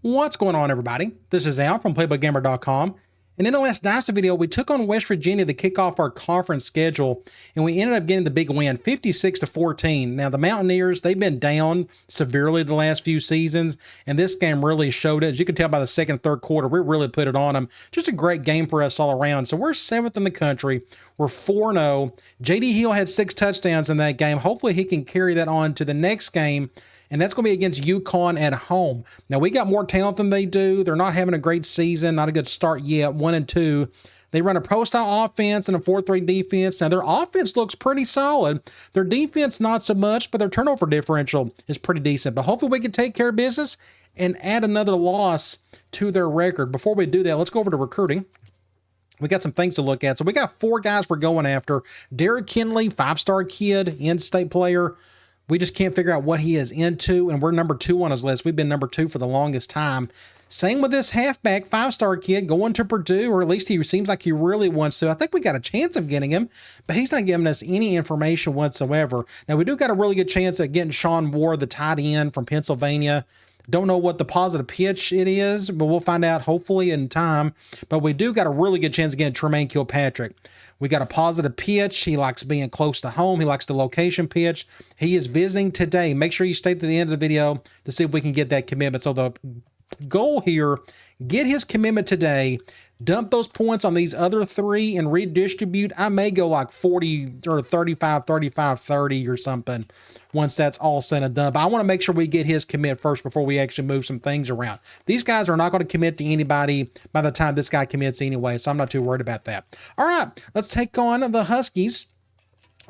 What's going on, everybody? This is Al from PlaybookGamer.com. And in the last Dynasty video, we took on West Virginia to kick off our conference schedule, and we ended up getting the big win, 56-14. Now, the Mountaineers, they've been down severely the last few seasons, and this game really showed it. As you can tell by the second and third quarter, we really put it on them. Just a great game for us all around. So we're 7th in the country. We're 4-0. J.D. Hill had 6 touchdowns in that game. Hopefully, he can carry that on to the next game, and that's going to be against UConn at home. Now, we got more talent than they do. They're not having a great season, not a good start yet, 1-2. They run a pro-style offense and a 4-3 defense. Now, their offense looks pretty solid. Their defense, not so much, but their turnover differential is pretty decent. But hopefully we can take care of business and add another loss to their record. Before we do that, let's go over to recruiting. We got some things to look at. So we got 4 guys we're going after. Derrick Kinley, 5-star kid, in-state player. We just can't figure out what he is into, and we're number 2 on his list. We've been number 2 for the longest time. Same with this halfback, 5-star kid going to Purdue, or at least he seems like he really wants to. I think we got a chance of getting him, but he's not giving us any information whatsoever. Now, we do got a really good chance at getting Sean Ward, the tight end from Pennsylvania. Don't know what the positive pitch it is, but we'll find out hopefully in time. But we do got a really good chance of getting Tremaine Kilpatrick. We got a positive pitch. He likes being close to home. He likes the location pitch. He is visiting today. Make sure you stay to the end of the video to see if we can get that commitment. So the goal here, get his commitment today, dump those points on these other 3 and redistribute. I may go like 40 or 35, 35, 30 or something once that's all said and done. But I want to make sure we get his commit first before we actually move some things around. These guys are not going to commit to anybody by the time this guy commits anyway, so I'm not too worried about that. All right, let's take on the Huskies.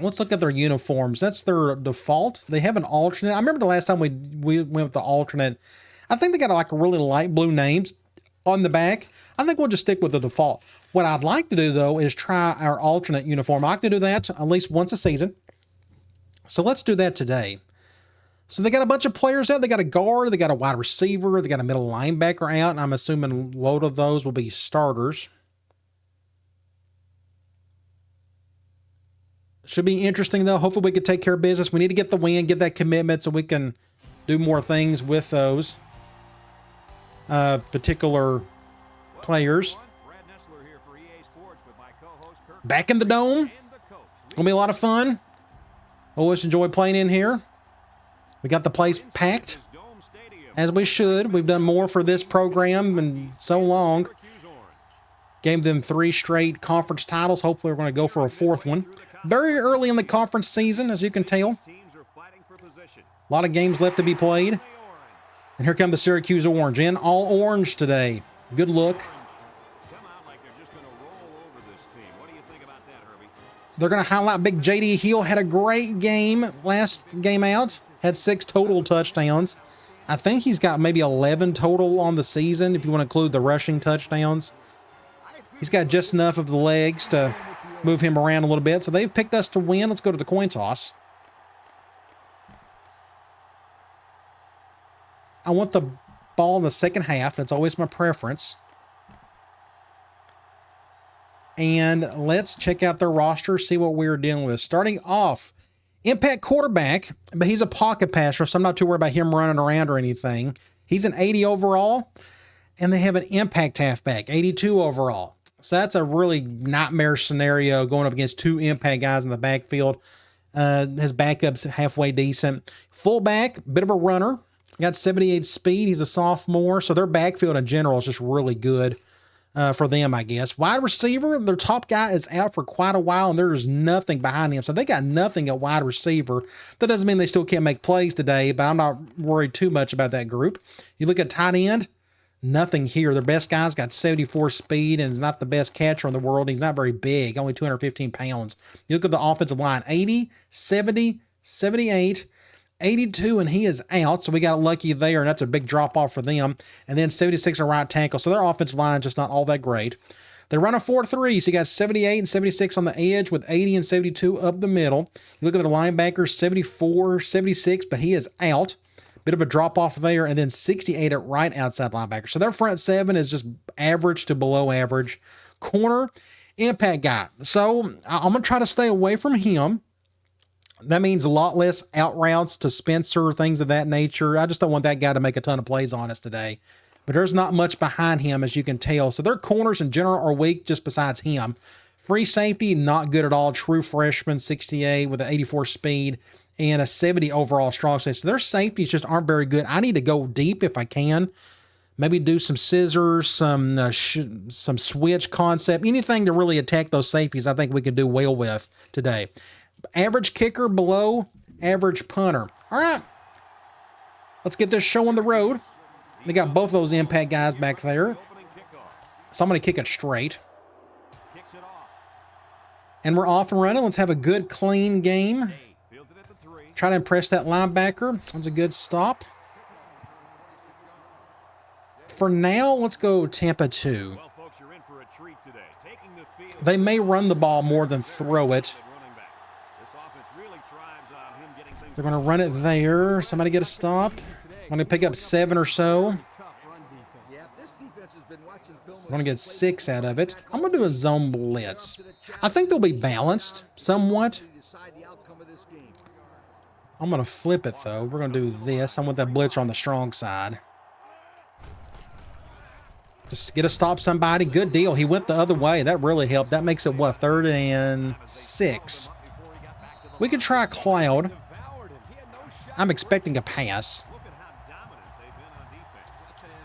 Let's look at their uniforms. That's their default. They have an alternate. I remember the last time we went with the alternate. I think they got like a really light blue names on the back. I think we'll just stick with the default. What I'd like to do, though, is try our alternate uniform. I like to do that at least once a season. So let's do that today. So they got a bunch of players out. They got a guard. They got a wide receiver. They got a middle linebacker out. And I'm assuming a load of those will be starters. Should be interesting, though. Hopefully we can take care of business. We need to get the win, get that commitment so we can do more things with those particular players. Back in the dome. Gonna be a lot of fun. Always enjoy playing in here. We got the place packed, as we should. We've done more for this program in so long. Gave them 3 straight conference titles. Hopefully we're going to go for a 4th one. Very early in the conference season, as you can tell. A lot of games left to be played. And here come the Syracuse Orange in all orange today. Good look. They're going to highlight big J.D. Hill. Had a great game last game out. Had 6 total touchdowns. I think he's got maybe 11 total on the season if you want to include the rushing touchdowns. He's got just enough of the legs to move him around a little bit. So they've picked us to win. Let's go to the coin toss. I want the ball in the second half. That's always my preference. And let's check out their roster, see what we're dealing with. Starting off, impact quarterback, but he's a pocket passer, so I'm not too worried about him running around or anything. He's an 80 overall, and they have an impact halfback, 82 overall. So that's a really nightmare scenario going up against 2 impact guys in the backfield. His backup's halfway decent. Fullback, bit of a runner. Got 78 speed. He's a sophomore, so their backfield in general is just really good for them, I guess. Wide receiver, their top guy is out for quite a while, and there's nothing behind him. So they got nothing at wide receiver. That doesn't mean they still can't make plays today, but I'm not worried too much about that group. You look at tight end, nothing here. Their best guy's got 74 speed and is not the best catcher in the world. He's not very big, only 215 pounds. You look at the offensive line, 80, 70, 78, 82, and he is out, so we got lucky there, and that's a big drop-off for them. And then 76 at right tackle, so their offensive line is just not all that great. They run a 4-3, so you got 78 and 76 on the edge with 80 and 72 up the middle. You look at the linebackers, 74, 76, but he is out. Bit of a drop-off there, and then 68 at right outside linebacker. So their front 7 is just average to below average. Corner, impact guy. So I'm going to try to stay away from him. That means a lot less out routes to Spencer, things of that nature. I just don't want that guy to make a ton of plays on us today. but there's not much behind him, as you can tell. So their corners in general are weak just besides him. Free safety, not good at all. True freshman, 68 with an 84 speed and a 70 overall strong safety. So their safeties just aren't very good. I need to go deep if I can. Maybe do some scissors, some switch concept, anything to really attack those safeties I think we could do well with today. Average kicker below average punter. All right. Let's get this show on the road. They got both those impact guys back there. So I'm going to kick it straight. And we're off and running. Let's have a good, clean game. Try to impress that linebacker. That's a good stop. For now, let's go Tampa 2. They may run the ball more than throw it. They're going to run it there. Somebody get a stop. I'm going to pick up 7 or so. I'm going to get 6 out of it. I'm going to do a zone blitz. I think they'll be balanced somewhat. I'm going to flip it, though. We're going to do this. I want that blitzer on the strong side. Just get to stop somebody. Good deal. He went the other way. That really helped. That makes it, what, 3rd and 6. We could try Cloud. I'm expecting a pass.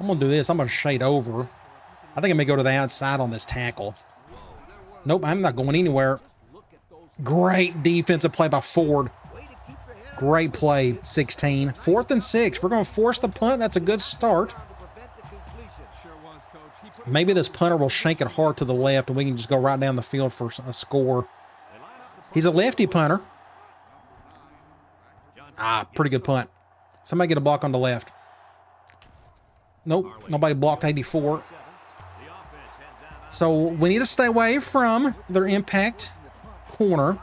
I'm going to do this. I'm going to shade over. I think I may go to the outside on this tackle. Nope, I'm not going anywhere. Great defensive play by Ford. Great play, 16. 4th and 6. We're going to force the punt. That's a good start. Maybe this punter will shank it hard to the left and we can just go right down the field for a score. He's a lefty punter. Pretty good punt. Somebody get a block on the left. Nope, nobody blocked 84. So we need to stay away from their impact corner.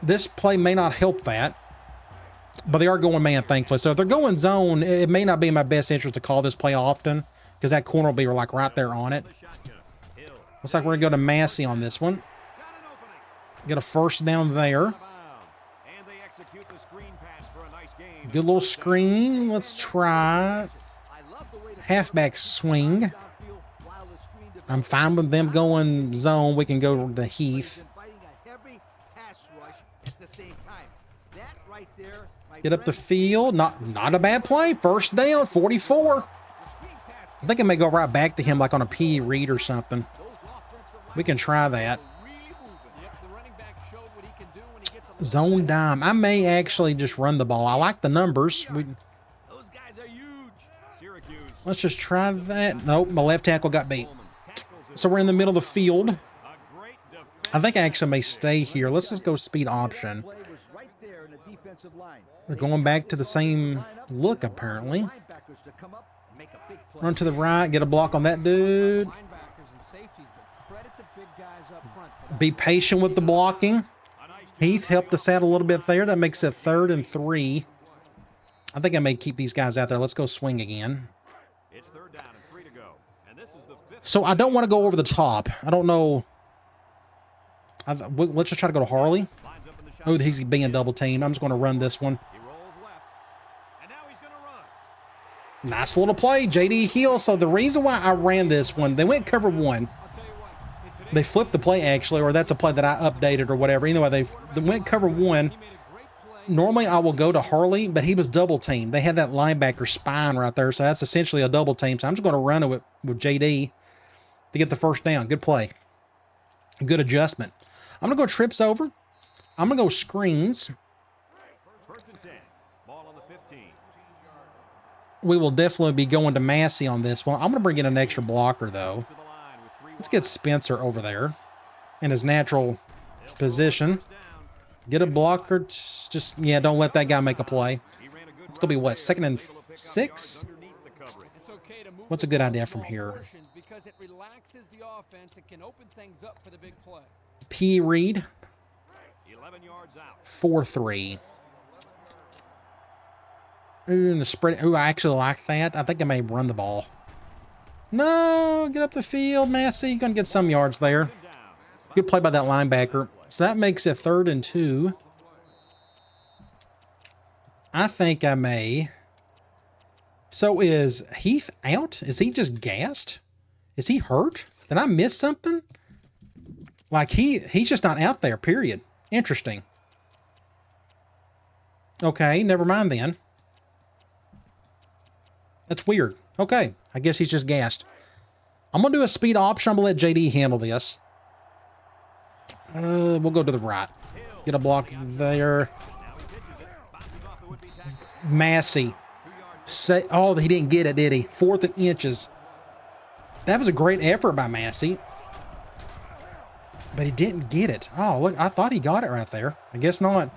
This play may not help that, but they are going man, thankfully. So if they're going zone, it may not be in my best interest to call this play often because that corner will be like right there on it. Looks like we're going to go to Massey on this one. Get a first down there. Good little screen. Let's try halfback swing. I'm fine with them going zone. We can go to Heath. Get up the field. Not a bad play. First down, 44. I think I may go right back to him like on a PE read or something. We can try that. Zone dime. I may actually just run the ball. I like the numbers. Let's just try that. Nope, my left tackle got beat. So we're in the middle of the field. I think I actually may stay here. Let's just go speed option. They're going back to the same look, apparently. Run to the right, get a block on that dude. Be patient with the blocking. Heath helped us out a little bit there. That makes it 3rd and 3. I think I may keep these guys out there. Let's go swing again. So I don't want to go over the top. I don't know. Let's just try to go to Harley. Oh, he's being double teamed. I'm just going to run this one. Nice little play, J.D. Hill. So the reason why I ran this one, they went cover 1. They flipped the play, actually, or that's a play that I updated or whatever. Anyway, they went cover 1. Normally, I will go to Harley, but he was double teamed. They had that linebacker spine right there, so that's essentially a double team. So I'm just going to run it with J.D. to get the first down. Good play. Good adjustment. I'm going to go trips over. I'm going to go screens. We will definitely be going to Massey on this one. I'm going to bring in an extra blocker, though. Let's get Spencer over there in his natural position. Get a blocker. Just, yeah, don't let that guy make a play. It's going to be, what, 2nd and 6? What's a good idea from here? P. Reed. 4-3. Ooh, and the spread. Ooh, I actually like that. I think I may run the ball. No, get up the field, Massey. Gonna get some yards there. Good play by that linebacker. So that makes it 3rd and 2. I think I may. So is Heath out? Is he just gassed? Is he hurt? Did I miss something? Like he's just not out there, period. Interesting. Okay, never mind then. That's weird. Okay, I guess he's just gassed. I'm going to do a speed option. I'm going to let JD handle this. We'll go to the right. Get a block there. Massey. Oh, he didn't get it, did he? 4th and inches. That was a great effort by Massey. But he didn't get it. Oh, look, I thought he got it right there. I guess not.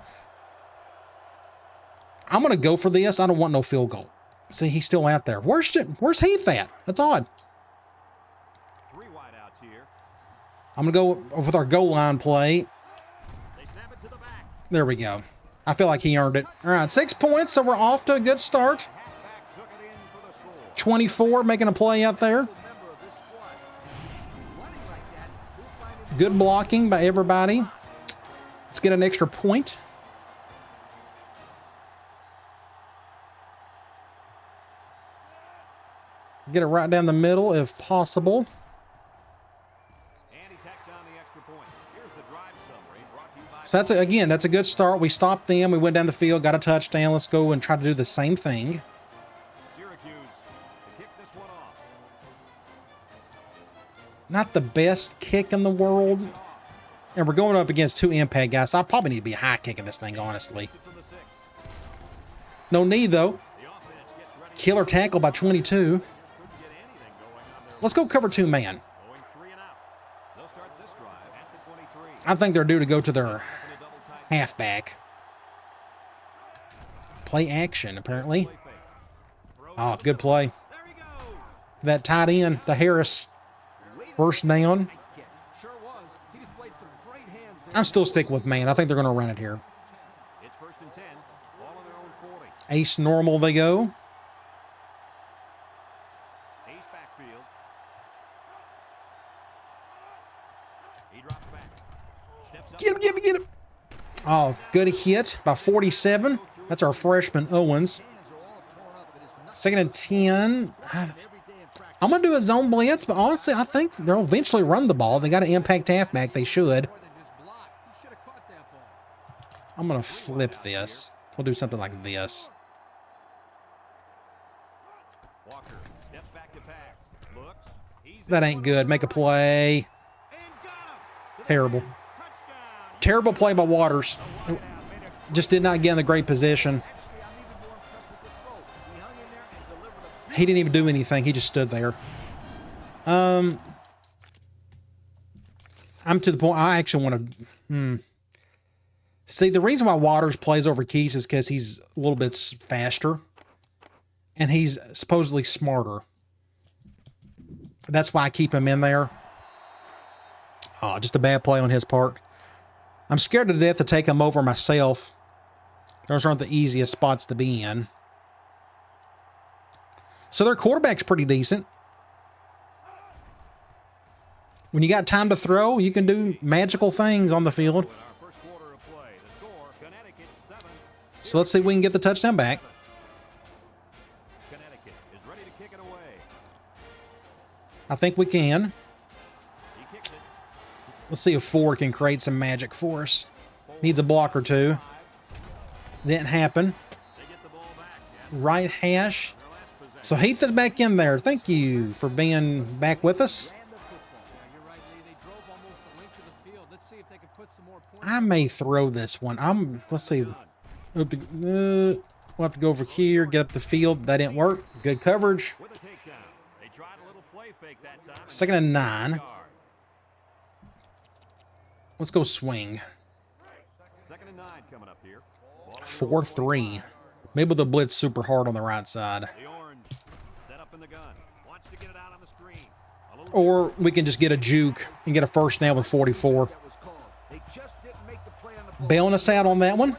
I'm going to go for this. I don't want no field goal. See, he's still out there. Where's Heath at? That's odd. I'm going to go with our goal line play. There we go. I feel like he earned it. All right, 6 points, so we're off to a good start. 24 making a play out there. Good blocking by everybody. Let's get an extra point. Get it right down the middle if possible. So that's a good start. We stopped them. We went down the field, got a touchdown. Let's go and try to do the same thing. Syracuse to kick this one off. Not the best kick in the world. And we're going up against 2 impact guys. So I probably need to be high kicking this thing, honestly. No need, though. Killer tackle by 22. Let's go cover 2 man. I think they're due to go to their halfback. Play action, apparently. Oh, good play. That tight end to Harris. First down. I'm still sticking with man. I think they're going to run it here. Ace normal they go. Get him. Oh, good hit by 47. That's our freshman, Owens. 2nd and 10. I'm going to do a zone blitz, but honestly, I think they'll eventually run the ball. They got an impact halfback. They should. I'm going to flip this. We'll do something like this. That ain't good. Make a play. Terrible. Terrible play by Waters. Just did not get in the great position. He didn't even do anything. He just stood there. I'm to the point I actually want to... See, the reason why Waters plays over Keys is because he's a little bit faster. And he's supposedly smarter. That's why I keep him in there. Oh, just a bad play on his part. I'm scared to death to take him over myself. Those aren't the easiest spots to be in. So their quarterback's pretty decent. When you got time to throw, you can do magical things on the field. So let's see if we can get the touchdown back. I think we can. Let's see if Ford can create some magic for us. Needs a block or two. Didn't happen. Right hash. So Heath is back in there. Thank you for being back with us. I may throw this one. Let's see. We'll have to go over here, get up the field. That didn't work. Good coverage. 2nd and 9. Let's go swing. 4-3. Maybe they'll blitz super hard on the right side. Or we can just get a juke and get a first down with 44. Bailing us out on that one.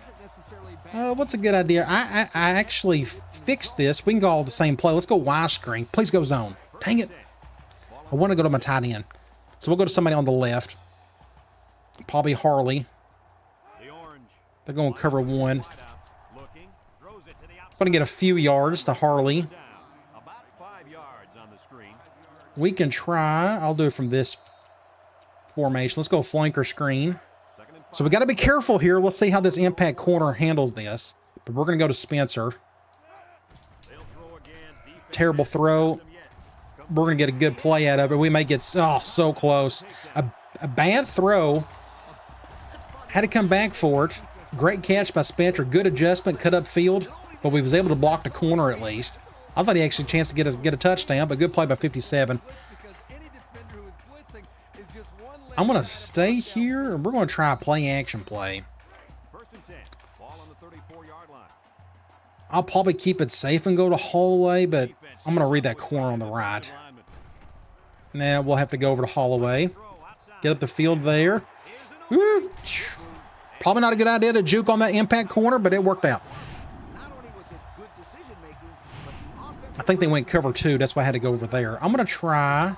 What's a good idea? I actually fixed this. We can go all the same play. Let's go Y screen. Please go zone. Dang it. I want to go to my tight end. So we'll go to somebody on the left. Probably Harley. They're going to cover 1. Going to get a few yards to Harley. We can try. I'll do it from this formation. Let's go flanker screen. So we got to be careful here. Let's see how this impact corner handles this. But we're going to go to Spencer. Terrible throw. We're going to get a good play out of it. We may get, oh, so close. A bad throw. Had to come back for it. Great catch by Spencer. Good adjustment, cut up field. But we was able to block the corner at least. I thought he actually had a chance to get a touchdown, but good play by 57. I'm going to stay here, and we're going to try a play action play. I'll probably keep it safe and go to Holloway, but I'm going to read that corner on the right. Now we'll have to go over to Holloway. Get up the field there. Woo! Probably not a good idea to juke on that impact corner, but it worked out. I think they went cover 2. That's why I had to go over there. I'm going to try.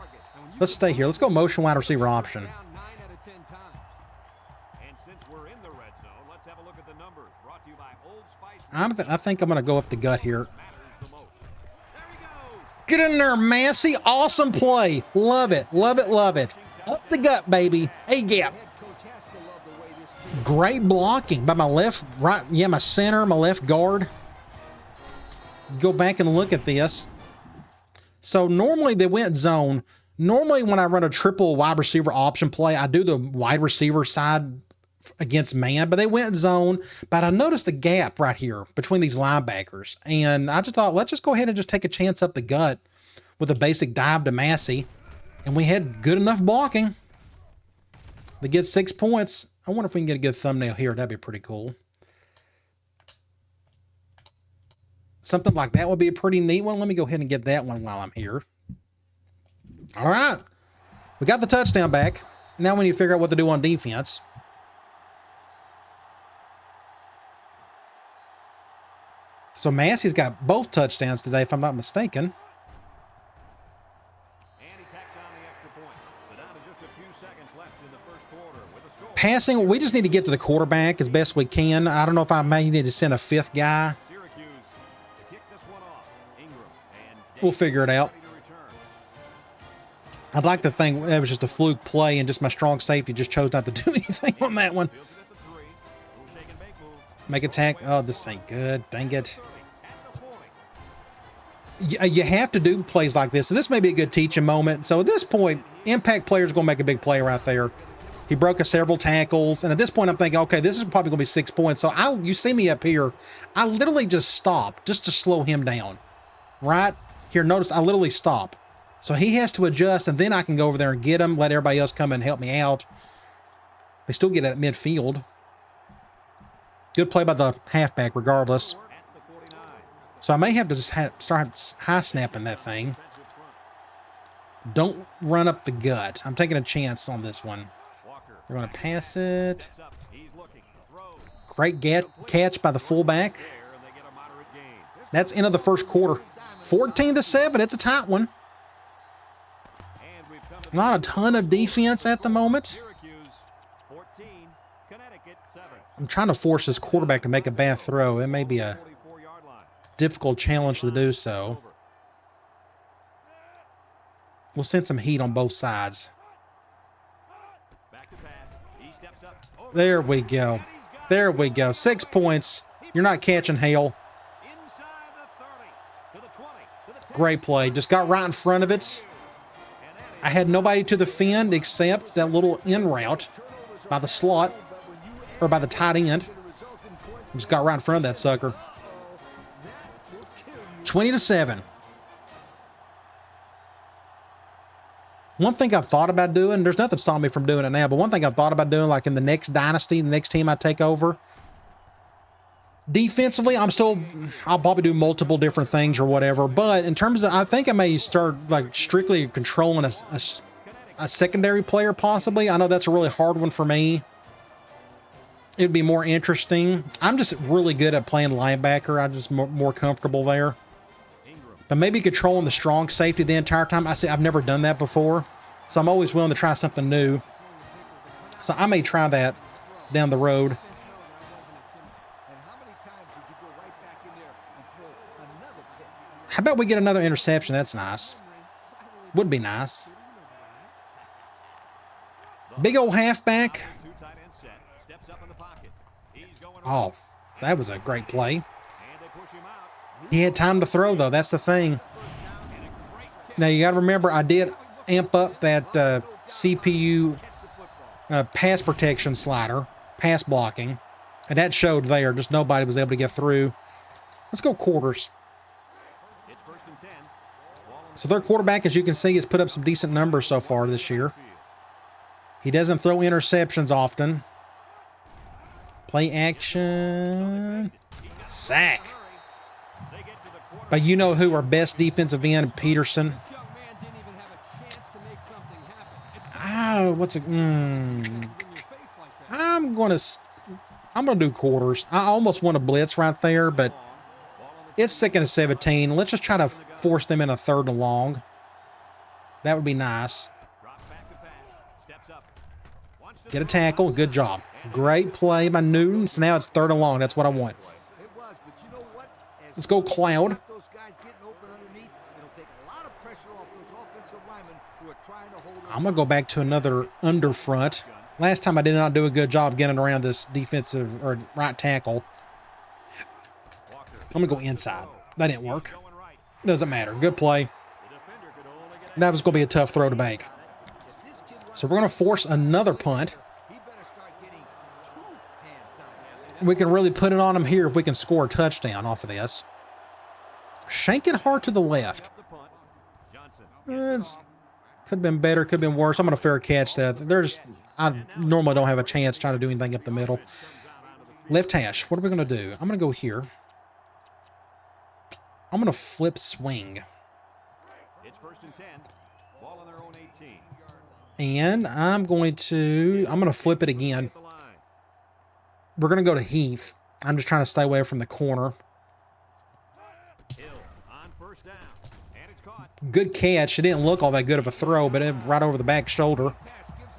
Let's stay here. Let's go motion wide receiver option. I think I'm going to go up the gut here. Get in there, Massey. Awesome play. Love it. Love it. Love it. Up the gut, baby. A-gap. Great blocking by my left, right, yeah, my center, my left guard. Go back and look at this. So normally they went zone. Normally when I run a triple wide receiver option play, I do the wide receiver side against man, but they went zone. But I noticed a gap right here between these linebackers. And I just thought, let's just go ahead and just take a chance up the gut with a basic dive to Massey. And we had good enough blocking to get 6 points. I wonder if we can get a good thumbnail here. That'd be pretty cool. Something like that would be a pretty neat one. Let me go ahead and get that one while I'm here. All right. We got the touchdown back. Now we need to figure out what to do on defense. So Massey's got both touchdowns today, if I'm not mistaken. Passing, we just need to get to the quarterback as best we can. I don't know if I may need to send a fifth guy. Syracuse to kick this one off. Ingram and We'll figure it out. I'd like to think that was just a fluke play and just my strong safety just chose not to do anything on that one. Make a tack. Oh, this ain't good. Dang it. You have to do plays like this. So this may be a good teaching moment. So at this point, impact player's going to make a big play right there. He broke several tackles. And at this point, I'm thinking, okay, this is probably going to be 6 points. So you see me up here. I literally just stopped just to slow him down. Right? Here, notice I literally stop. So he has to adjust, and then I can go over there and get him, let everybody else come and help me out. They still get it at midfield. Good play by the halfback regardless. So I may have to just start high snapping that thing. Don't run up the gut. I'm taking a chance on this one. They're going to pass it. Great catch by the fullback. That's end of the first quarter. 14-7. It's a tight one. Not a ton of defense at the moment. I'm trying to force this quarterback to make a bad throw. It may be a difficult challenge to do so. We'll send some heat on both sides. There we go. There we go. 6 points. You're not catching hail. Great play. Just got right in front of it. I had nobody to defend except that little in route by the slot or by the tight end. Just got right in front of that sucker. 20-7. One thing I've thought about doing, there's nothing stopping me from doing it now, but one thing I've thought about doing, like in the next Dynasty, the next team I take over, defensively, I'll probably do multiple different things or whatever, but in terms of, I think I may start like strictly controlling a secondary player possibly. I know that's a really hard one for me. It'd be more interesting. I'm just really good at playing linebacker. I'm just more comfortable there. But maybe controlling the strong safety the entire time. I've never done that before, so I'm always willing to try something new. So I may try that down the road. How about we get another interception? That's nice. Would be nice. Big old halfback. Oh, that was a great play. He had time to throw, though. That's the thing. Now, you got to remember, I did amp up that CPU pass protection slider, pass blocking, and that showed there. Just nobody was able to get through. Let's go quarters. So their quarterback, as you can see, has put up some decent numbers so far this year. He doesn't throw interceptions often. Play action. Sack. But you know who our best defensive end, Peterson. Oh, what's it? I'm gonna do quarters. I almost want a blitz right there, but it's 2nd and 17. Let's just try to force them in a 3rd and long. That would be nice. Get a tackle. Good job. Great play by Newton. So now it's 3rd and long. That's what I want. Let's go Cloud. I'm going to go back to another under front. Last time I did not do a good job getting around this defensive or right tackle. I'm going to go inside. That didn't work. Doesn't matter. Good play. That was going to be a tough throw to bank. So we're going to force another punt. We can really put it on them here if we can score a touchdown off of this. Shank it hard to the left. Could have been better, could have been worse. I'm going to fair catch that. I normally don't have a chance trying to do anything up the middle. Left hash. What are we going to do? I'm going to go here. I'm going to flip swing. It's 1st and 10. Ball on their own 18. And I'm going to flip it again. We're going to go to Heath. I'm just trying to stay away from the corner. Good catch. It didn't look all that good of a throw, but it right over the back shoulder.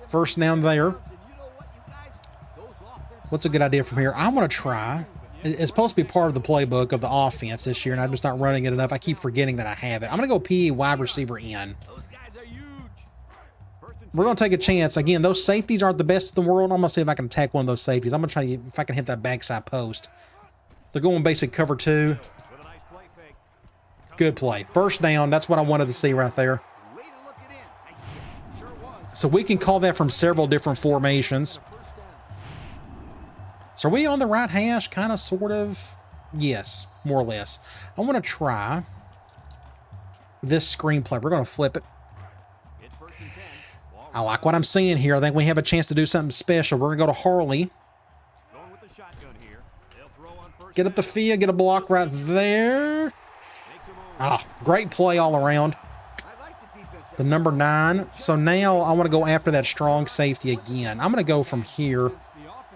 1st down there. What's a good idea from here? I want to try. It's supposed to be part of the playbook of the offense this year, and I'm just not running it enough. I keep forgetting that I have it. I'm going to go PE wide receiver in. We're going to take a chance. Again, those safeties aren't the best in the world. I'm going to see if I can attack one of those safeties. I'm going to try if I can hit that backside post. They're going basic cover 2. Good play. 1st down. That's what I wanted to see right there. So we can call that from several different formations. So are we on the right hash? Kind of, sort of. Yes, more or less. I want to try this screenplay. We're going to flip it. I like what I'm seeing here. I think we have a chance to do something special. We're going to go to Harley. Get up the field. Get a block right there. Ah, great play all around. The number 9. So now I want to go after that strong safety again. I'm going to go from here.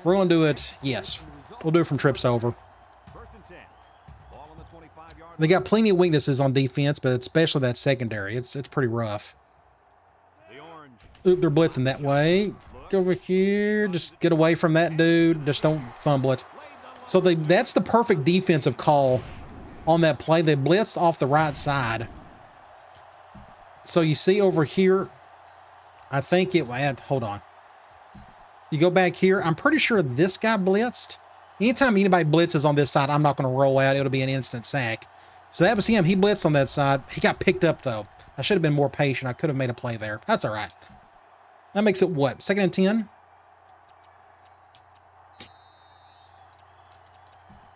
We're going to do it. Yes, we'll do it from trips over. They got plenty of weaknesses on defense, but especially that secondary. It's pretty rough. Oop, they're blitzing that way. Get over here. Just get away from that dude. Just don't fumble it. So that's the perfect defensive call on that play. They blitz off the right side. So you see over here, I think it had, hold on. You go back here. I'm pretty sure this guy blitzed. Anytime anybody blitzes on this side, I'm not going to roll out. It'll be an instant sack. So that was him. He blitzed on that side. He got picked up, though. I should have been more patient. I could have made a play there. That's all right. That makes it what? 2nd and 10?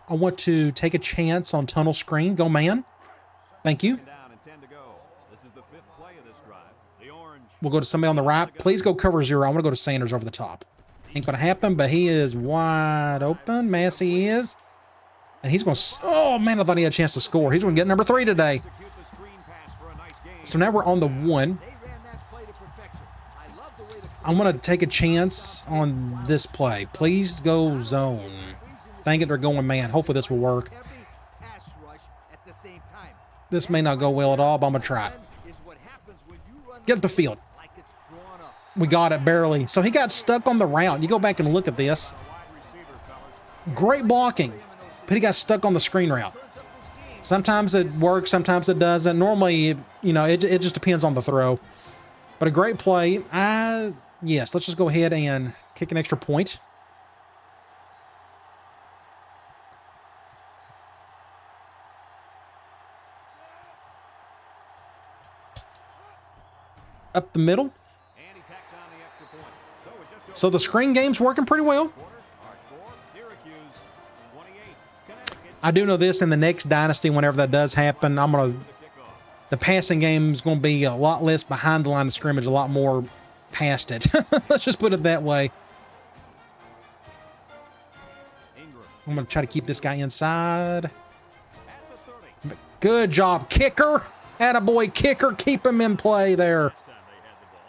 I want to take a chance on tunnel screen. Go, man. Thank you. We'll go to somebody on the right. Please go cover 0. I want to go to Sanders over the top. Ain't going to happen, but he is wide open. Massey is. And he's going to... Oh, man, I thought he had a chance to score. He's going to get number 3 today. So now we're on the 1. I'm going to take a chance on this play. Please go zone. Dang it, they're going man. Hopefully this will work. This may not go well at all, but I'm going to try it. Get up the field. We got it barely. So he got stuck on the route. You go back and look at this. Great blocking, but he got stuck on the screen route. Sometimes it works, sometimes it doesn't. Normally, you know, it just depends on the throw. But a great play. Yes, let's just go ahead and kick an extra point. Up the middle. So the screen game's working pretty well. I do know this in the next Dynasty, whenever that does happen, the passing game is going to be a lot less behind the line of scrimmage, a lot more past it. Let's just put it that way. I'm going to try to keep this guy inside. Good job, kicker. Attaboy, kicker. Keep him in play there.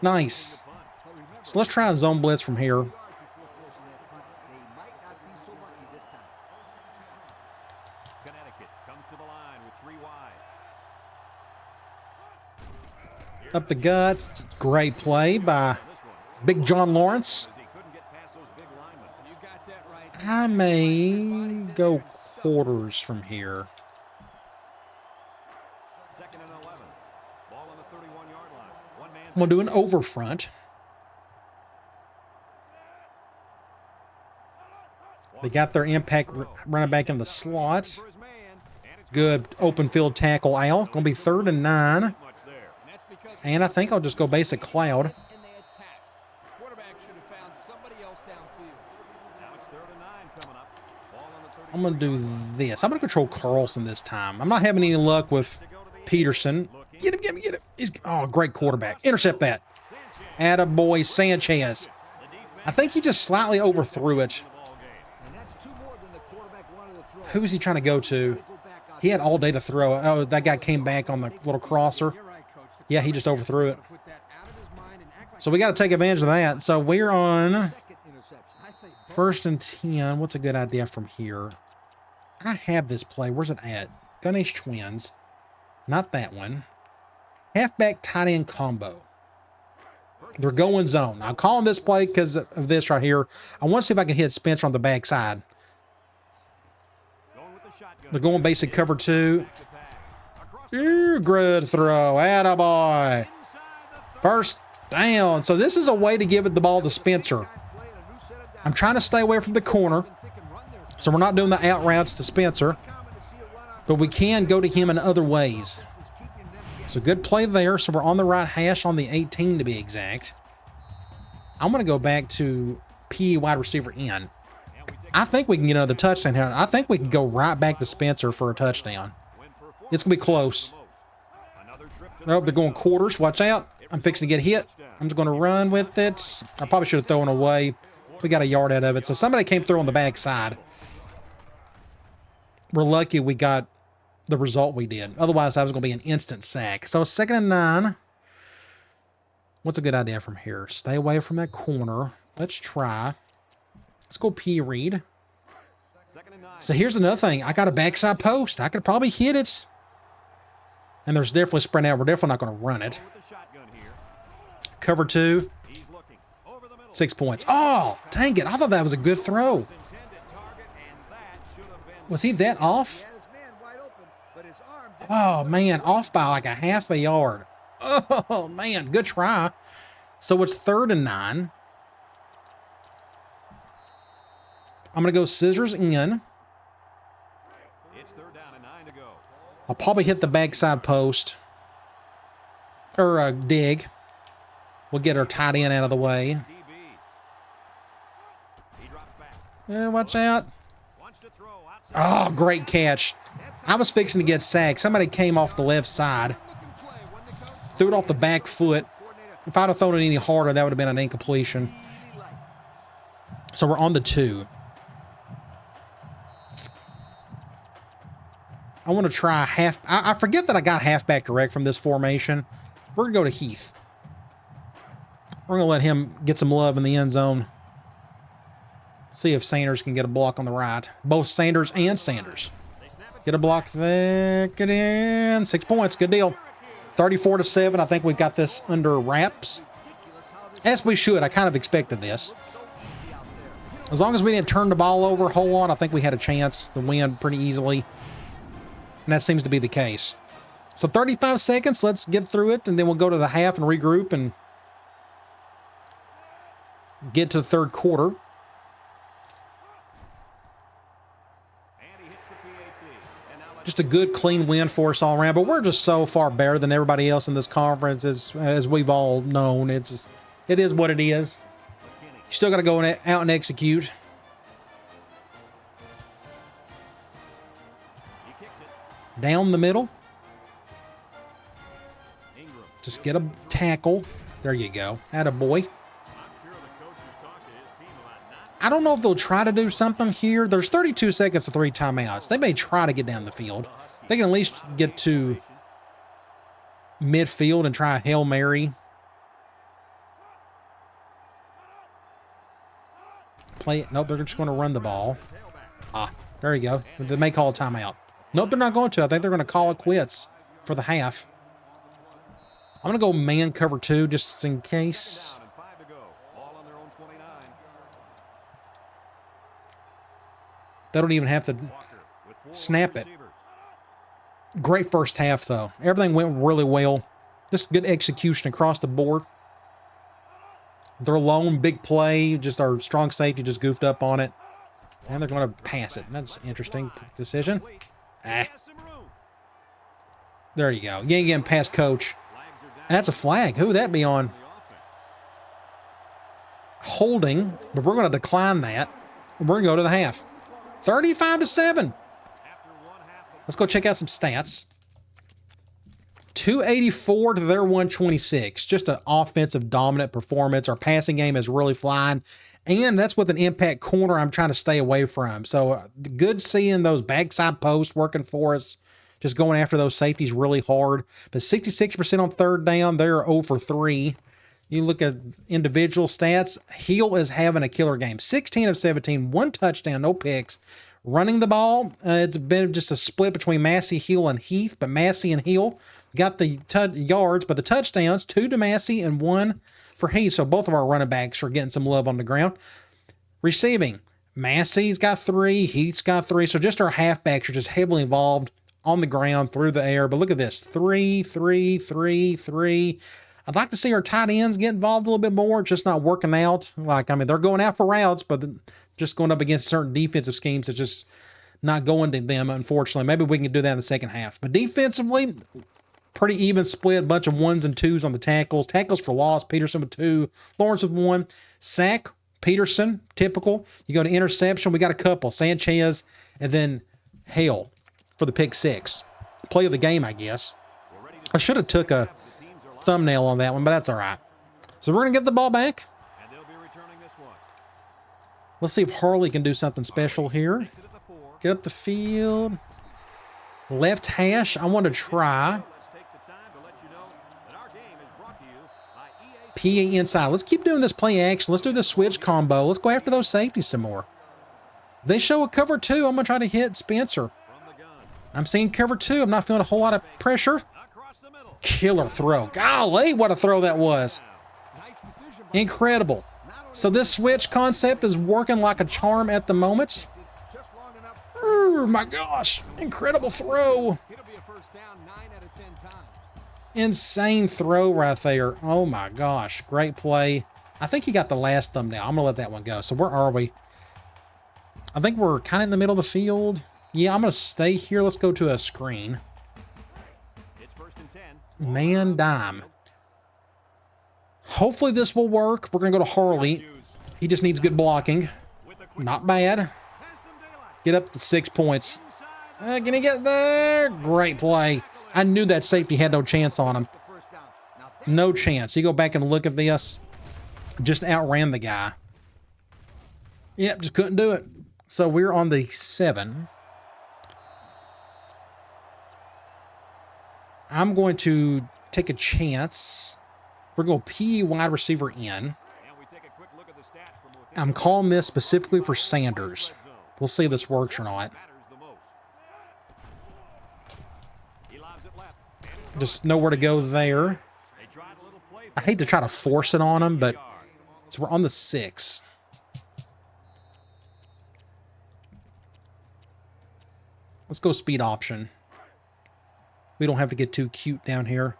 Nice. So let's try a zone blitz from here. Up the guts. Great play by Big John Lawrence. I may go quarters from here. I'm going to do an over front. They got their impact running back in the slot. Good open field tackle, Al. Going to be 3rd and 9. And I think I'll just go basic cloud. I'm going to do this. I'm going to control Carlson this time. I'm not having any luck with Peterson. Get him, get him, get him. He's, oh, great quarterback. Intercept that. Attaboy Sanchez. I think he just slightly overthrew it. Who was he trying to go to? He had all day to throw. Oh, that guy came back on the little crosser. Yeah, he just overthrew it. So we got to take advantage of that. So we're on 1st and 10. What's a good idea from here? I have this play. Where's it at? Ganesh Twins. Not that one. Halfback tight end combo. They're going zone. I'm calling this play because of this right here. I want to see if I can hit Spencer on the backside. They're going basic cover 2. Good throw. Attaboy. 1st down. So this is a way to give it the ball to Spencer. I'm trying to stay away from the corner. So we're not doing the out routes to Spencer. But we can go to him in other ways. So good play there. So we're on the right hash on the 18 to be exact. I'm going to go back to P wide receiver in. I think we can get another touchdown here. I think we can go right back to Spencer for a touchdown. It's going to be close. Oh, they're going quarters. Watch out. I'm fixing to get hit. I'm just going to run with it. I probably should have thrown away. We got a yard out of it. So somebody came through on the backside. We're lucky we got the result we did. Otherwise, that was going to be an instant sack. So 2nd and 9. What's a good idea from here? Stay away from that corner. Let's try. Let's go P read. So here's another thing. I got a backside post. I could probably hit it. And there's definitely spread out. We're definitely not going to run it. Cover 2. 6 points. Oh, dang it. I thought that was a good throw. Was he that off? Oh, man. Off by like a half a yard. Oh, man. Good try. So it's 3rd and 9. I'm going to go scissors in. I'll probably hit the backside post. Or dig. We'll get our tight end out of the way. Yeah, watch out. Oh, great catch. I was fixing to get sacked. Somebody came off the left side. Threw it off the back foot. If I'd have thrown it any harder, that would have been an incompletion. So we're on the 2. I want to try half. I forget that I got halfback direct from this formation. We're going to go to Heath. We're going to let him get some love in the end zone. See if Sanders can get a block on the right. Both Sanders and Sanders. Get a block there. Get in. 6 points. Good deal. 34-7. I think we've got this under wraps. As we should. I kind of expected this. As long as we didn't turn the ball over a whole lot, I think we had a chance to win pretty easily. And that seems to be the case. So 35 seconds, let's get through it, and then we'll go to the half and regroup and get to the third quarter. Just a good, clean win for us all around, but we're just so far better than everybody else in this conference, as we've all known. It is what it is. You still got to go out and execute. Down the middle. Just get a tackle. There you go. Attaboy. I don't know if they'll try to do something here. There's 32 seconds to 3 timeouts. They may try to get down the field. They can at least get to midfield and try a Hail Mary. Play it. Nope, they're just going to run the ball. Ah, there you go. They may call a timeout. Nope, they're not going to. I think they're going to call it quits for the half. I'm going to go man cover 2 just in case. They don't even have to snap it. Great first half, though. Everything went really well. Just good execution across the board. Their lone big play, just our strong safety just goofed up on it. And they're going to pass it. That's an interesting decision. There you go. You ain't getting past coach. And that's a flag. Who would that be on? Holding, but we're going to decline that. We're going to go to the half. 35-7. Let's go check out some stats. 284 to their 126. Just an offensive dominant performance. Our passing game is really flying. And that's with an impact corner I'm trying to stay away from. So good seeing those backside posts working for us. Just going after those safeties really hard. But 66% on third down. They're 0 for 3. You look at individual stats. Hill is having a killer game. 16 of 17, 1 touchdown, no picks. Running the ball, it's been just a split between Massey, Hill, and Heath. But Massey and Hill got the yards, but the touchdowns, 2 to Massey and 1 for Heath. So both of our running backs are getting some love on the ground. Receiving, Massey's got 3, Heath's got 3. So just our halfbacks are just heavily involved on the ground, through the air. But look at this, 3, 3, 3, 3. I'd like to see our tight ends get involved a little bit more. It's just not working out. Like, I mean, they're going out for routes, but just going up against certain defensive schemes, it's just not going to them, unfortunately. Maybe we can do that in the second half. But defensively, pretty even split. Bunch of 1s and 2s on the tackles. Tackles for loss, Peterson with 2, Lawrence with 1. Sack, Peterson, typical. You go to interception, we got a couple. Sanchez, and then Hale for the pick 6. Play of the game, I guess. I should have took a thumbnail on that one, but that's all right. So we're going to get the ball back. Let's see if Harley can do something special here. Get up the field. Left hash, I want to try. PA inside. Let's keep doing this play action. Let's do the switch combo. Let's go after those safeties some more. They show a cover 2. I'm going to try to hit Spencer. I'm seeing cover 2. I'm not feeling a whole lot of pressure. Killer throw. Golly, what a throw that was. Incredible. So this switch concept is working like a charm at the moment. Oh my gosh. Incredible throw. Insane throw right there. Oh my gosh. Great play. I think he got the last thumbnail. I'm going to let that one go. So where are we? I think we're kind of in the middle of the field. Yeah, I'm going to stay here. Let's go to a screen. Man dime. Hopefully this will work. We're going to go to Harley. He just needs good blocking. Not bad. Get up to 6 points. Can he get there? Great play. I knew that safety had no chance on him. No chance. You go back and look at this. Just outran the guy. Yep, just couldn't do it. So we're on the 7. I'm going to take a chance. We're going to PE wide receiver in. I'm calling this specifically for Sanders. We'll see if this works or not. Just nowhere to go there. I hate to try to force it on him, but so we're on the 6. Let's go speed option. We don't have to get too cute down here.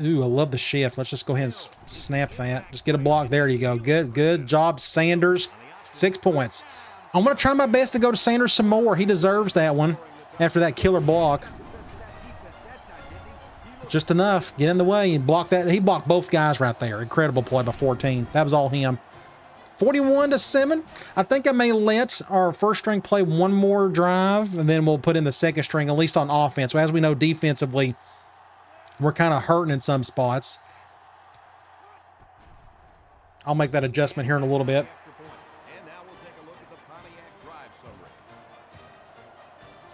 Ooh, I love the shift. Let's just go ahead and snap that. Just get a block. There you go. Good job, Sanders. 6 points. I'm going to try my best to go to Sanders some more. He deserves that one after that killer block. Just enough. Get in the way and block that. He blocked both guys right there. Incredible play by 14. That was all him. 41-7. I think I may let our first string play one more drive, and then we'll put in the second string, at least on offense. So as we know, defensively, we're kind of hurting in some spots. I'll make that adjustment here in a little bit.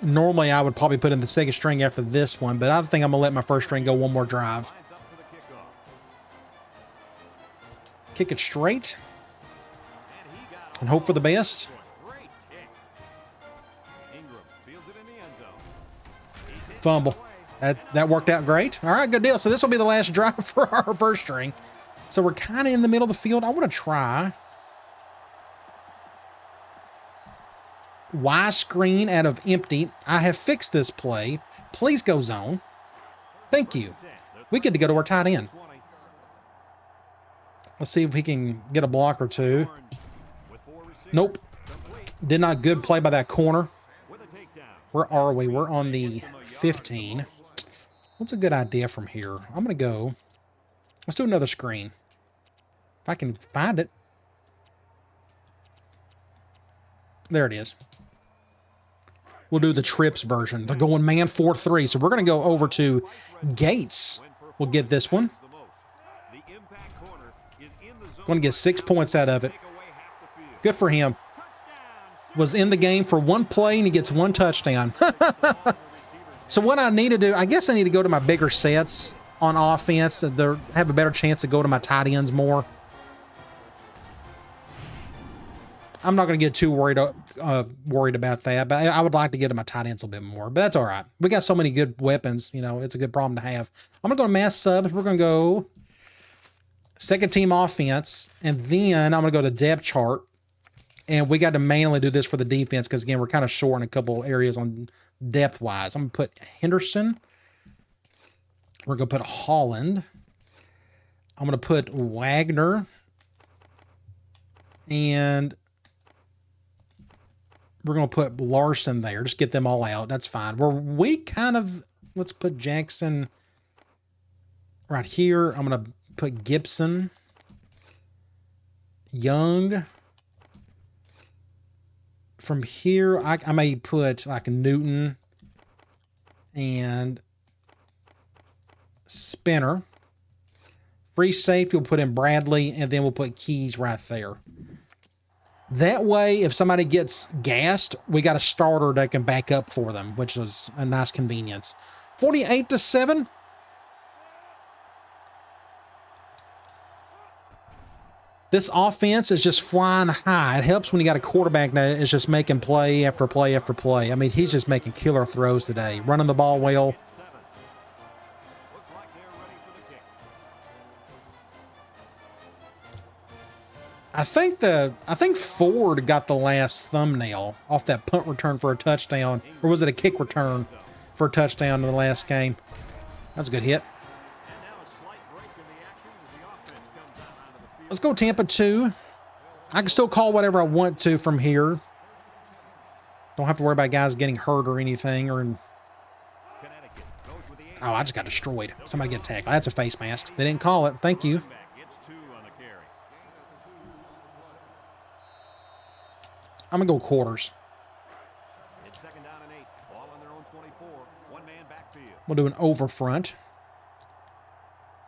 Normally, I would probably put in the second string after this one, but I think I'm going to let my first string go one more drive. Kick it straight. And hope for the best. Fumble. That worked out great. All right, good deal. So this will be the last drive for our first string. So we're kind of in the middle of the field. I want to try Y screen out of empty. I have fixed this play. Please go zone. Thank you. We get to go to our tight end. Let's see if we can get a block or two. Nope. Did not. Good play by that corner. Where are we? We're on the 15. What's a good idea from here? I'm going to go. Let's do another screen. If I can find it. There it is. We'll do the trips version. They're going man 4-3. So we're going to go over to Gates. We'll get this one. Going to get 6 points out of it. Good for him. Was in the game for one play and he gets one touchdown. So what I need to do, I guess I need to go to my bigger sets on offense. They have a better chance to go to my tight ends more. I'm not going to get too worried about that, but I would like to get to my tight ends a little bit more. But that's all right. We got so many good weapons. You know, it's a good problem to have. I'm going to go to mass subs. We're going to go second team offense, and then I'm going to go to depth chart. And we got to mainly do this for the defense because, again, we're kind of short in a couple areas on depth-wise. I'm going to put Henderson. We're going to put Holland. I'm going to put Wagner. And we're going to put Larson there. Just get them all out. That's fine. We kind of, let's put Jackson right here. I'm going to put Gibson. Young. From here, I may put like Newton and Spinner. Free safety, we'll put in Bradley, and then we'll put Keys right there. That way, if somebody gets gassed, we got a starter that can back up for them, which is a nice convenience. 48-7. This offense is just flying high. It helps when you got a quarterback that is just making play after play after play. I mean, he's just making killer throws today, running the ball well. I think Ford got the last thumbnail off that punt return for a touchdown, or was it a kick return for a touchdown in the last game? That's a good hit. Let's go Tampa 2. I can still call whatever I want to from here. Don't have to worry about guys getting hurt or anything. Oh, I just got destroyed. Somebody get a tackle. That's a face mask. They didn't call it. Thank you. I'm going to go quarters. We'll do an over front.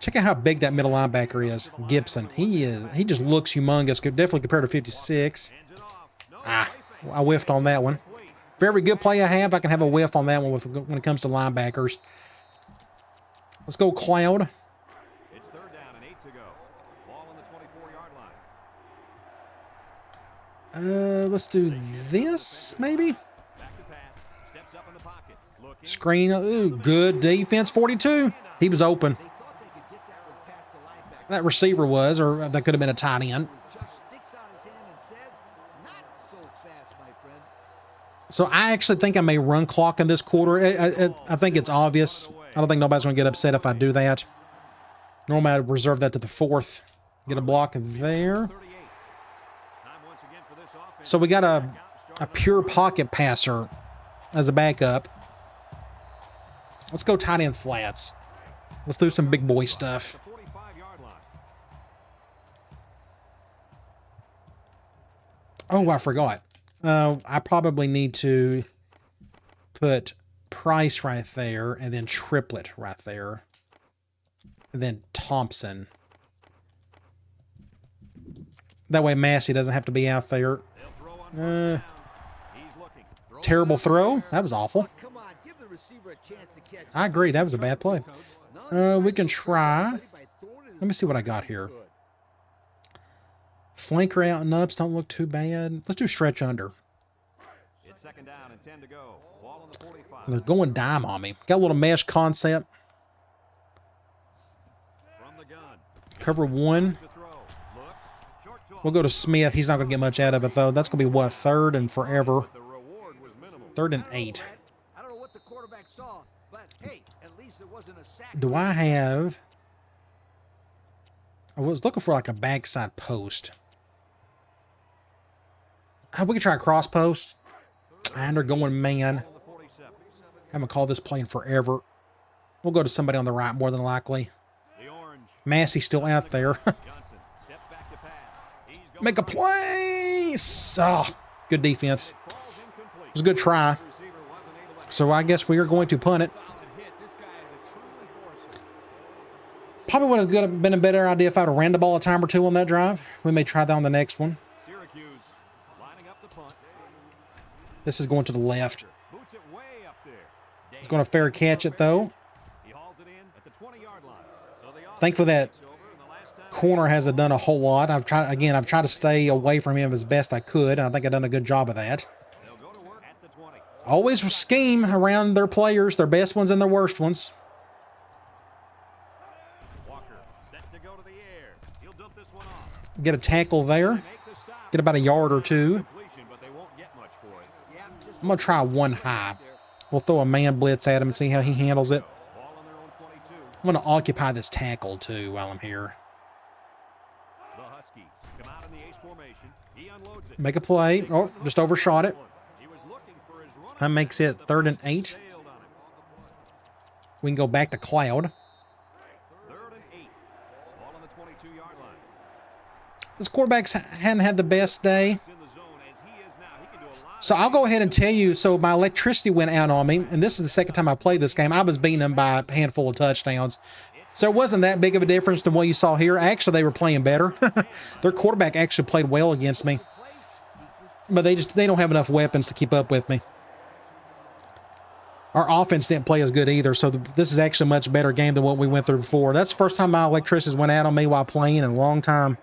Check out how big that middle linebacker is, Gibson. He just looks humongous, definitely compared to 56. I whiffed on that one. For every good play I have, I can have a whiff on that one when it comes to linebackers. Let's go Cloud. It's 3rd down and 8 to go. Ball on the 24-yard line. Let's do this, maybe? Screen. Ooh, good defense, 42. He was open. That receiver was, or that could have been a tight end. So I actually think I may run clock in this quarter. I think it's obvious. I don't think nobody's going to get upset if I do that. Normally I'd reserve that to the fourth. Get a block there. So we got a pure pocket passer as a backup. Let's go tight end flats. Let's do some big boy stuff. Oh, I forgot. I probably need to put Price right there and then Triplet right there. And then Thompson. That way Massey doesn't have to be out there. Terrible throw. That was awful. I agree. That was a bad play. We can try. Let me see what I got here. Flanker out and ups don't look too bad. Let's do stretch under. It's second down and 10 to go. Ball on the 45. They're going dime on me. Got a little mesh concept. From the gun. Cover one. We'll go to Smith. He's not going to get much out of it, though. That's going to be, what, third and forever? Third and 8. I don't know what the quarterback saw, but hey, at least it wasn't a sack. Do I have... I was looking for, like, a backside post. We could try a cross post. And they're going man. Haven't called this play in forever. We'll go to somebody on the right, more than likely. Massey's still out there. Make a play! Oh, good defense. It was a good try. So I guess we are going to punt it. Probably would have been a better idea if I would have ran the ball a time or two on that drive. We may try that on the next one. Syracuse lining up the punt. This is going to the left. It's going to fair catch it, though. He hauls it in at the 20-yard line. So Thankfully that corner hasn't done a whole lot. I've tried to stay away from him as best I could, and I think I've done a good job of that. Always scheme around their players, their best ones and their worst ones. Walker set to go to the air. He'll dump this one off. Get a tackle there. Get about a yard or two. But they won't get much for it. I'm going to try one high. We'll throw a man blitz at him and see how he handles it. Ball on their own 22. I'm going to occupy this tackle, too, while I'm here. The Husky come out in the ace formation. He unloads it. Make a play. Oh, just overshot it. He was looking for his run. That makes it 3rd and 8. Sailed on him. We can go back to Cloud. 3rd and 8. Ball on the 22-yard line. This quarterback hadn't had the best day. In the zone as he is now. He can do a lot. So I'll go ahead and tell you, so my electricity went out on me, and this is the second time I played this game. I was beating them by a handful of touchdowns. So it wasn't that big of a difference than what you saw here. Actually, they were playing better. Their quarterback actually played well against me. But they don't have enough weapons to keep up with me. Our offense didn't play as good either, so this is actually a much better game than what we went through before. That's the first time my electricity went out on me while playing in a long time.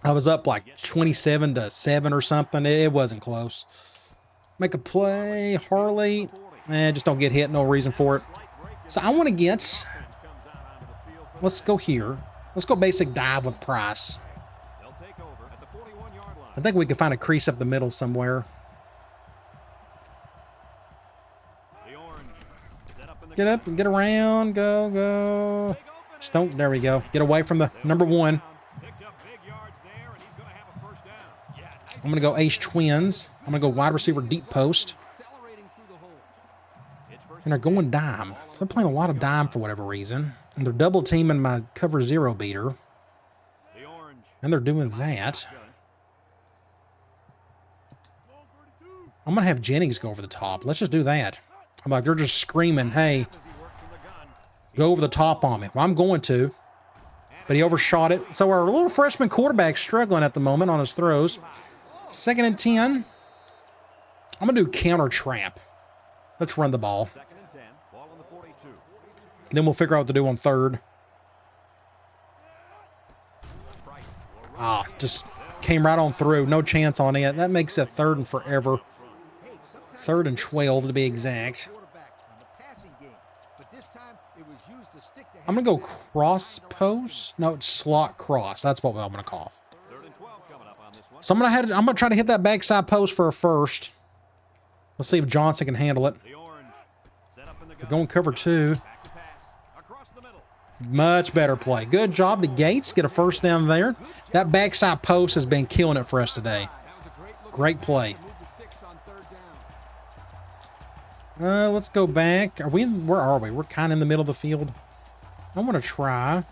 I was up like 27-7 or something. It wasn't close. Make a play. Harley. Just don't get hit. No reason for it. So I want to get... Let's go here. Let's go basic dive with Price. They'll take over at the 41-yard line. I think we can find a crease up the middle somewhere. The orange set up in the Get up and get around. Go, go. Just don't... There we go. Get away from the number one. picked up big yards there, and he's going to have a first down. Yeah, nice. I'm going to go ace twins. I'm going to go wide receiver deep post. And they're going dime. They're playing a lot of dime for whatever reason. And they're double teaming my cover 0 beater. The orange. And they're doing that. I'm going to have Jennings go over the top. Let's just do that. I'm like, they're just screaming, hey, go over the top on me. Well, I'm going to. But he overshot it. So our little freshman quarterback's struggling at the moment on his throws. 2nd and 10. I'm going to do counter trap. Let's run the ball. 2nd and 10. Ball on the 42. Then we'll figure out what to do on 3rd. Just came right on through. No chance on it. That makes it 3rd and forever. 3rd and 12 to be exact. I'm going to go cross post. No, it's slot cross. That's what I'm going to call. 3rd and 12 coming up on this one. So I'm gonna try to hit that backside post for a first. Let's see if Johnson can handle it. The orange. Set up in the They're gun. going cover 2. Back to pass. Across the middle. Much better play. Good job to Gates. Get a first down there. That backside post has been killing it for us today. Great play. Let's go back. Where are we? We're kind of in the middle of the field. I want to try.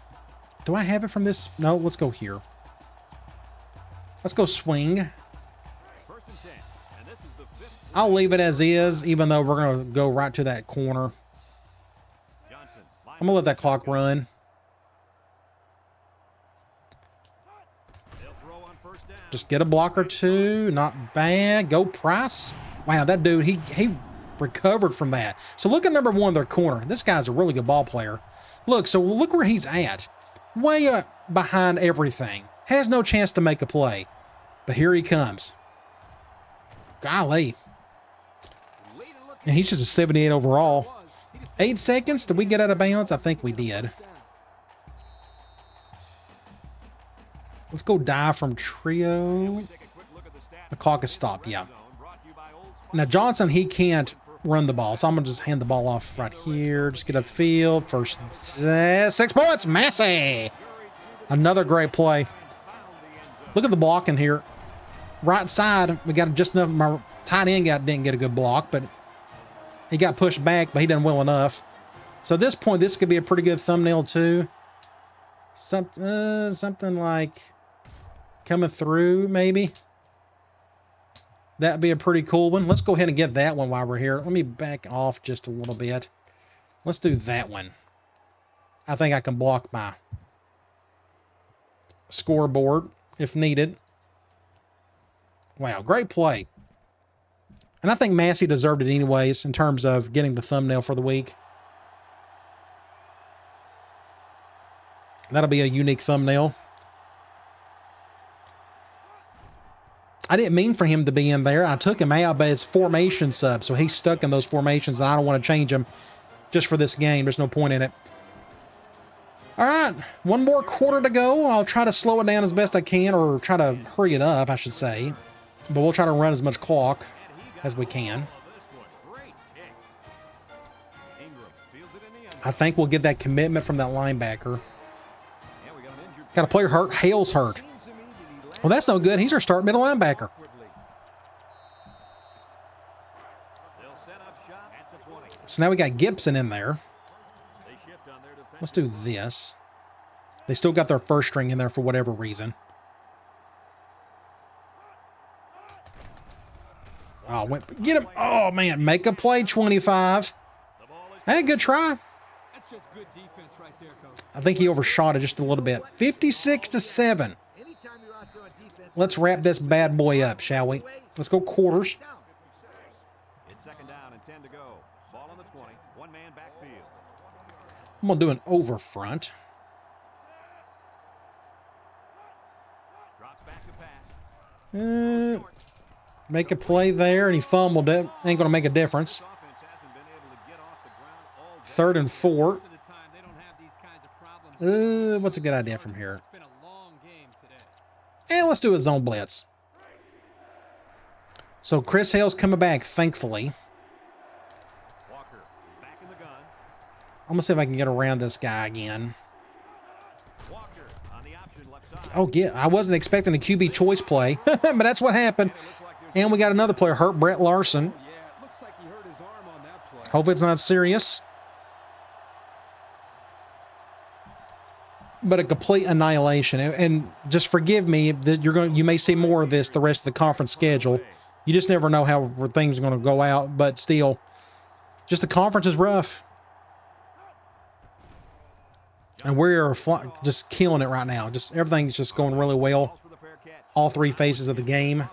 Do I have it from this? No, let's go here. Let's go swing. First and 10. And this is the 5th. I'll leave it as is, even though we're going to go right to that corner. Johnson. I'm going to let that clock run. They'll throw on first down. Just get a block or 2. Not bad. Go Price. Wow, that dude, he recovered from that. So look at number 1, their corner. This guy's a really good ball player. Look, so look where he's at. Way behind everything. Has no chance to make a play. But here he comes. Golly. And he's just a 78 overall. 8 seconds. Did we get out of bounds? I think we did. Let's go dive from trio. Take a quick look at the stats. The clock is stopped, yeah. Zone brought to you by Old Now, Johnson, he can't run the ball, so I'm going to just hand the ball off right here. Just get upfield. First 6 points. Massey. Another great play. Look at the block in here. Right side, we got just enough. My tight end didn't get a good block, but he got pushed back, but he done well enough. So at this point, this could be a pretty good thumbnail too. Something like coming through, maybe. That'd be a pretty cool one. Let's go ahead and get that one while we're here. Let me back off just a little bit. Let's do that one. I think I can block my scoreboard if needed. Wow, great play. And I think Massey deserved it anyways in terms of getting the thumbnail for the week. That'll be a unique thumbnail. I didn't mean for him to be in there. I took him out, but it's formation sub, so he's stuck in those formations, and I don't want to change him just for this game. There's no point in it. All right, 1 more quarter to go. I'll try to slow it down as best I can, or try to hurry it up, I should say. But we'll try to run as much clock as we can. I think we'll get that commitment from that linebacker. Got a player hurt. Hale's hurt. Well, that's no good. He's our start middle linebacker. So now we got Gibson in there. Let's do this. They still got their first string in there for whatever reason. Oh, get him. Oh, man. Make a play, 25. Hey, good try. That's just good defense right there, coach. I think he overshot it just a little bit. 56-7. Let's wrap this bad boy up, shall we? Let's go quarters. It's 2nd down and 10 to go. Ball on the 20. 1 man backfield. I'm going to do an over front. Drops back to pass. Make a play there, and he fumbled it. Ain't going to make a difference. Offense hasn't been able to get off the ground all day. 3rd and 4. Most of the time, they don't have these kinds of problems. What's a good idea from here? It's been a long game today. And let's do a zone blitz. So Chris Hale's coming back, thankfully. Walker is back in the gun. I'm going to see if I can get around this guy again. Walker on the option left side. Oh, I wasn't expecting a QB choice play, but that's what happened. And we got another player hurt, Brett Larson. Yeah, it looks like he hurt his arm on that play. Hope it's not serious. But a complete annihilation. And just forgive me that you may see more of this the rest of the conference schedule. You just never know how things are going to go out, but still, just the conference is rough. And we're just killing it right now. Just everything's just going really well. All 3 phases of the game.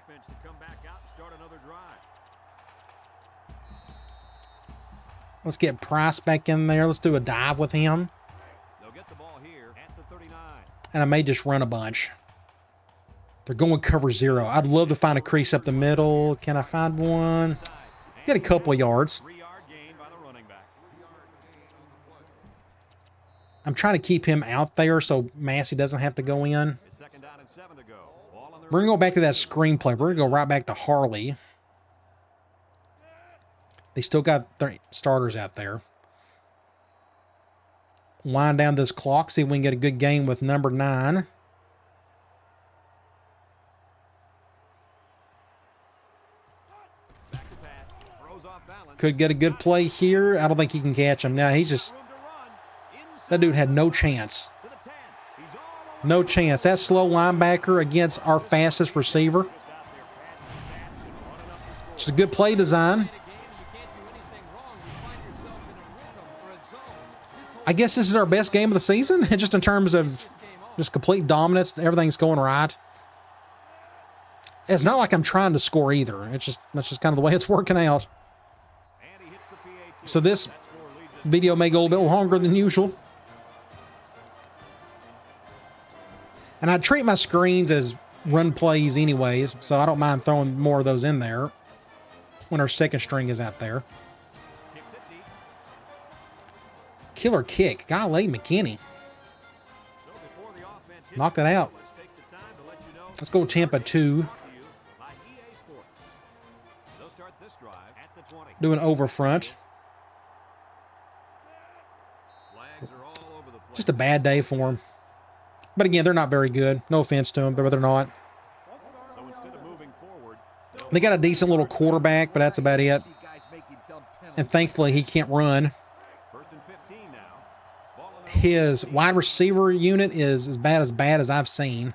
Let's get Price back in there. Let's do a dive with him. They'll get the ball here at the 39. And I may just run a bunch. They're going cover 0. I'd love to find a crease up the middle. Can I find one? Get a couple of yards. 3-yard gain by the running back. I'm trying to keep him out there so Massey doesn't have to go in. It's 2nd down and 7 to go. Ball on We're going to go back to that screenplay. We're going to go right back to Harley. They still got their starters out there. Wind down this clock. See if we can get a good game with number 9. Could get a good play here. I don't think he can catch him. Now, he's just... That dude had no chance. No chance. That slow linebacker against our fastest receiver. It's a good play design. I guess this is our best game of the season, just in terms of just complete dominance. Everything's going right. It's not like I'm trying to score either. It's just that's just kind of the way it's working out. So this video may go a little bit longer than usual. And I treat my screens as run plays anyways, so I don't mind throwing more of those in there when our second string is out there. Killer kick. Golly, McKinney. Knocked it out. Let's go Tampa 2. Doing over front. Just a bad day for them. But again, they're not very good. No offense to them, but they're not. They got a decent little quarterback, but that's about it. And thankfully, he can't run. His wide receiver unit is as bad as I've seen.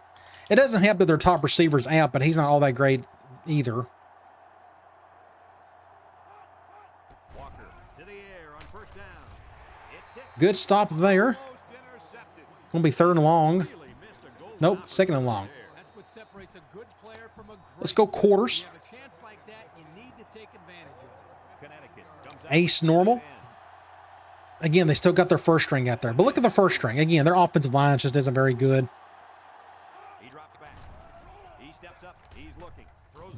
It doesn't help that their top receiver's out, but he's not all that great either. Good stop there. Gonna be 3rd and long. Nope, 2nd and long. Let's go quarters. Ace normal. Again, they still got their first string out there. But look at the first string. Again, their offensive line just isn't very good.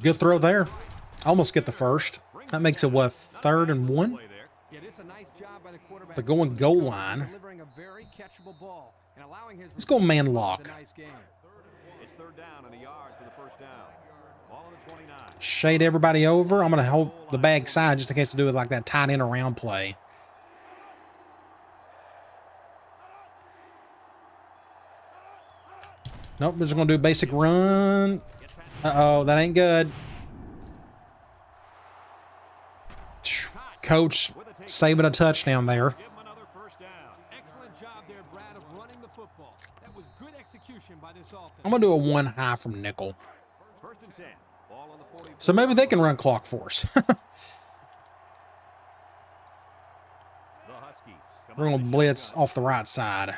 Good throw there. Almost get the first. That makes it, what, 3rd and 1? They're going goal line. Let's go man lock. Shade everybody over. I'm going to hold the bag side just in case to do it like that tight end around play. Nope, we're just going to do a basic run. Uh-oh, that ain't good. Coach saving a touchdown there. I'm going to do a 1 high from nickel. So maybe they can run clock for us. We're going to blitz off the right side.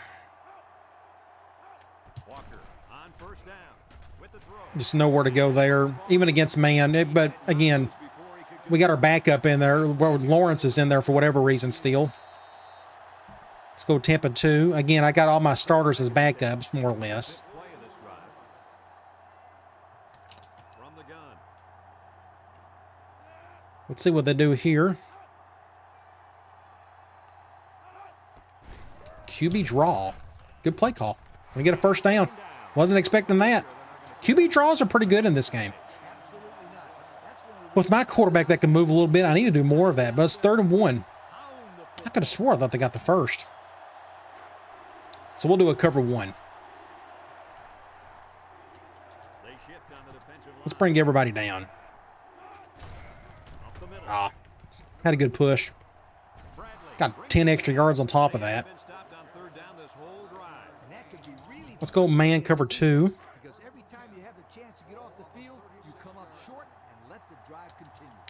Just nowhere to go there, even against man. But again, we got our backup in there. Lawrence is in there for whatever reason still. Let's go Tampa 2. Again, I got all my starters as backups, more or less. Let's see what they do here. QB draw. Good play call. We get a first down. Wasn't expecting that. QB draws are pretty good in this game. With my quarterback that can move a little bit, I need to do more of that. But it's 3rd and 1. I could have swore I thought they got the first. So we'll do a cover 1. Let's bring everybody down. Ah, had a good push. Got 10 extra yards on top of that. Let's go man cover 2.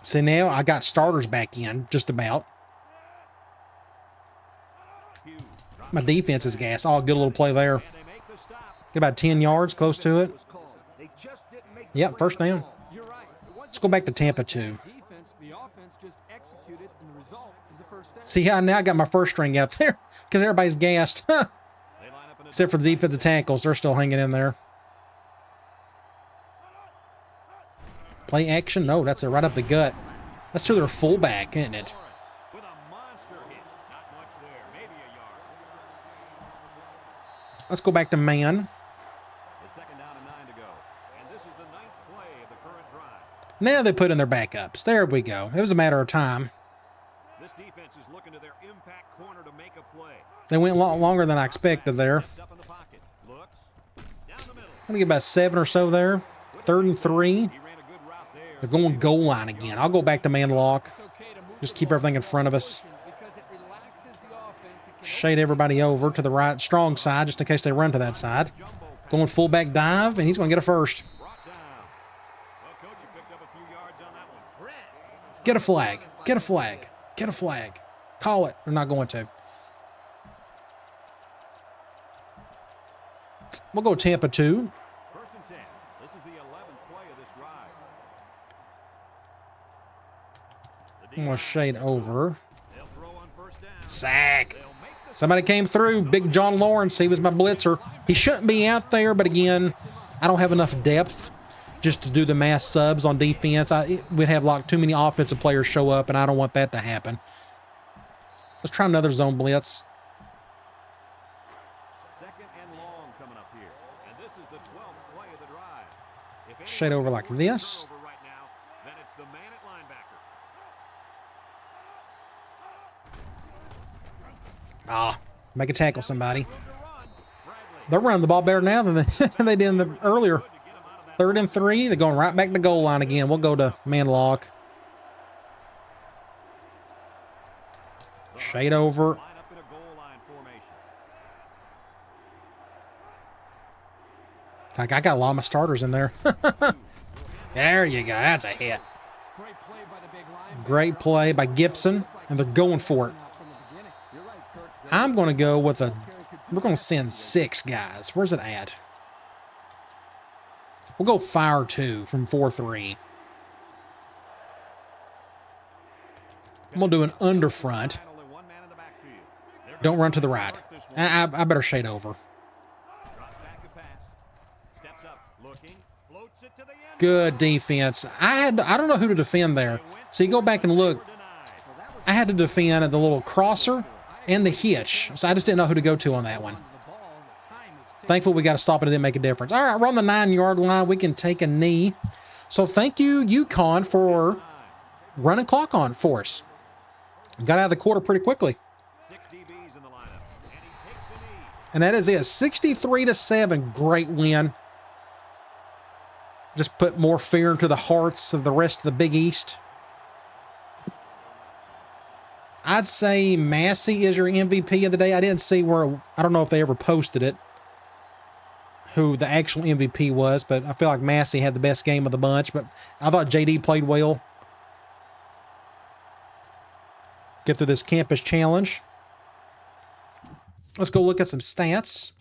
See, now I got starters back in, just about. My defense is gas. Oh, good little play there. Get about 10 yards, close to it. Yep, first down. Let's go back to Tampa 2. See how now I got my first string out there because everybody's gassed. Except for the defensive tackles. They're still hanging in there. Play action? No, that's it right up the gut. That's to their fullback, isn't it? Let's go back to man. Now they put in their backups. There we go. It was a matter of time. This defense is looking to their impact corner to make a play. They went a lot longer than I expected there. Steps up in the pocket. Looks down the middle. I'm going to get about 7 or so there. 3rd and 3. He ran a good route there. They're going goal line again. I'll go back to man lock. It's okay to move Just the keep ball everything in front of us. because it relaxes the offense. It can Shade everybody over to the right, strong side, just in case they run to that side. Going fullback dive, and he's going to get a first. Brought down. Well, coach, you picked up a few yards on that one. Get a flag. Get a flag. Get a flag. Call it. They're not going to. We'll go Tampa 2. 1st and 10. This is the 11th play of this drive. I'm going to shade over. They'll throw on 1st down. Sack. They'll make the Somebody came through. Big John Lawrence. He was my blitzer. He shouldn't be out there, but again, I don't have enough depth just to do the mass subs on defense. We'd have like too many offensive players show up, and I don't want that to happen. Let's try another zone blitz. 2nd and long coming up here. And this is the 12th play of the drive. If anyone Shade over like forces this. turnover right now, then it's the man at linebacker. Make a tackle somebody. Room to run. Bradley. They're running the ball better now than they did in the earlier. 3rd and 3. They're going right back to goal line again. We'll go to man lock. Shade over. Line up in a goal line formation. Like, I got a lot of my starters in there. There you go. That's a hit. great play by the big line. Great play by Gibson, and they're going for it. From the beginning. You're right, Kirk. I'm going to go with a... We're going to send 6 guys. Where's it at? We'll go fire 2 from 4-3. I'm going to do an under front. Only one man in the backfield. They're Don't run to the right. I better shade over. drops back to pass. Steps up, looking, floats it to the end. Good defense. I don't know who to defend there. So you go back and look. I had to defend the little crosser and the hitch. So I just didn't know who to go to on that one. The ball, the time is ticking. Thankful we got to stop it. It didn't make a difference. All right, we're on the 9-yard line. We can take a knee. So thank you, UConn, for running clock on for us. Got out of the quarter pretty quickly. 6 DBs in the lineup, and he takes a knee. And that is it. 63-7. Great win. Just put more fear into the hearts of the rest of the Big East. I'd say Massey is your MVP of the day. I didn't see where, I don't know if they ever posted it, who the actual MVP was, but I feel like Massey had the best game of the bunch, but I thought JD played well. Get through this campus challenge. Let's go look at some stats.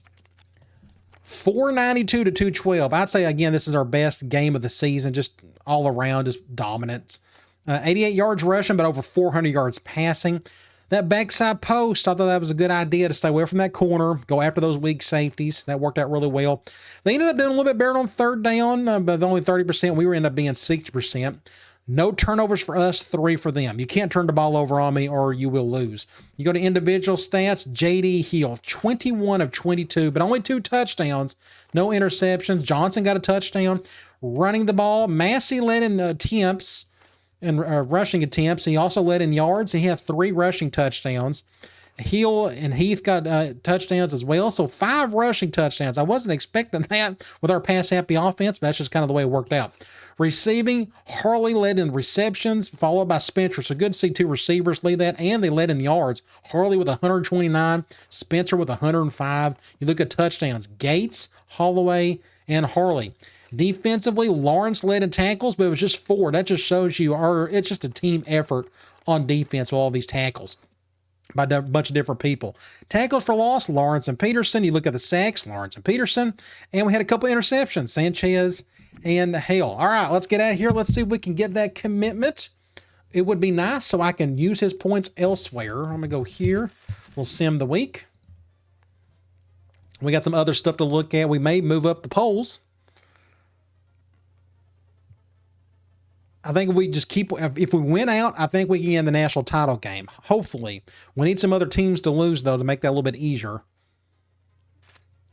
492 to 212. I'd say, again, this is our best game of the season, just all around, just dominance. 88 yards rushing, but over 400 yards passing. That backside post, I thought that was a good idea to stay away from that corner, go after those weak safeties. That worked out really well. They ended up doing a little bit better on 3rd down, but only 30%. We were ended up being 60%. No turnovers for us, 3 for them. You can't turn the ball over on me or you will lose. You go to individual stats, J.D. Hill, 21 of 22, but only 2 touchdowns, no interceptions. Johnson got a touchdown. Running the ball, Massey led in attempts and rushing attempts. He also led in yards. He had 3 rushing touchdowns. Hill and Heath got touchdowns as well, so 5 rushing touchdowns. I wasn't expecting that with our pass-happy offense, but that's just kind of the way it worked out. Receiving, Harley led in receptions, followed by Spencer. So good to see 2 receivers lead that, and they led in yards. Harley with 129, Spencer with 105. You look at touchdowns, Gates, Holloway, and Harley. Defensively, Lawrence led in tackles, but it was just 4. That just shows you it's just a team effort on defense with all these tackles by a bunch of different people. Tackles for loss, Lawrence and Peterson. You look at the sacks, Lawrence and Peterson. And we had a couple interceptions, Sanchez and Hale. All right, let's get out of here. Let's see if we can get that commitment. It would be nice so I can use his points elsewhere. I'm going to go here. We'll sim the week. We got some other stuff to look at. We may move up the polls. I think if we just if we win out, I think we can get the national title game. Hopefully. We need some other teams to lose, though, to make that a little bit easier.